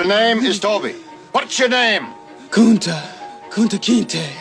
name is Toby. What's your name? Kunta kinteh.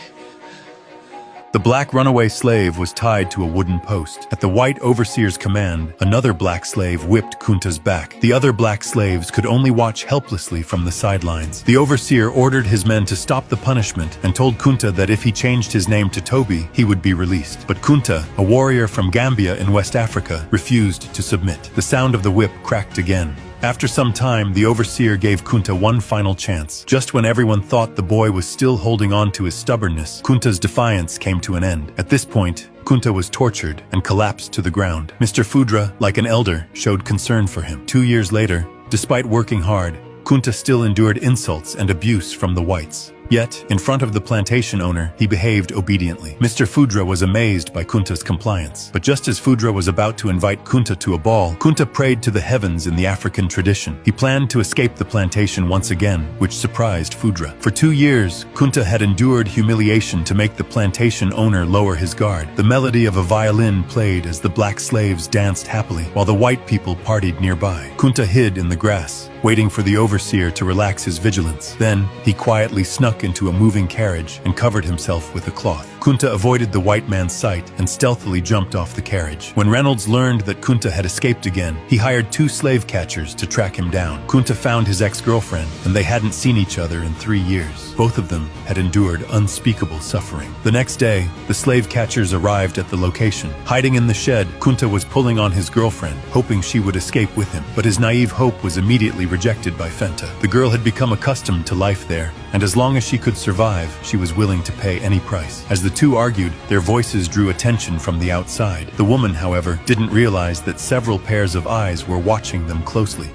The black runaway slave was tied to a wooden post. At the white overseer's command, another black slave whipped Kunta's back. The other black slaves could only watch helplessly from the sidelines. The overseer ordered his men to stop the punishment and told Kunta that if he changed his name to Toby, he would be released. But Kunta, a warrior from Gambia in West Africa, refused to submit. The sound of the whip cracked again. After some time, the overseer gave Kunta one final chance. Just when everyone thought the boy was still holding on to his stubbornness, Kunta's defiance came to an end. At this point, Kunta was tortured and collapsed to the ground. Mr. Fudra, like an elder, showed concern for him. 2 years later, despite working hard, Kunta still endured insults and abuse from the whites. Yet, in front of the plantation owner, he behaved obediently. Mr. Fudra was amazed by Kunta's compliance. But just as Fudra was about to invite Kunta to a ball, Kunta prayed to the heavens in the African tradition. He planned to escape the plantation once again, which surprised Fudra. For 2 years, Kunta had endured humiliation to make the plantation owner lower his guard. The melody of a violin played as the black slaves danced happily, while the white people partied nearby. Kunta hid in the grass, waiting for the overseer to relax his vigilance. Then, he quietly snuck into a moving carriage and covered himself with a cloth. Kunta avoided the white man's sight and stealthily jumped off the carriage. When Reynolds learned that Kunta had escaped again, he hired 2 slave catchers to track him down. Kunta found his ex-girlfriend, and they hadn't seen each other in 3 years. Both of them had endured unspeakable suffering. The next day, the slave catchers arrived at the location. Hiding in the shed, Kunta was pulling on his girlfriend, hoping she would escape with him. But his naive hope was immediately rejected by Fenta. The girl had become accustomed to life there, and as long as she could survive, she was willing to pay any price. As the two argued, their voices drew attention from the outside. The woman, however, didn't realize that several pairs of eyes were watching them closely.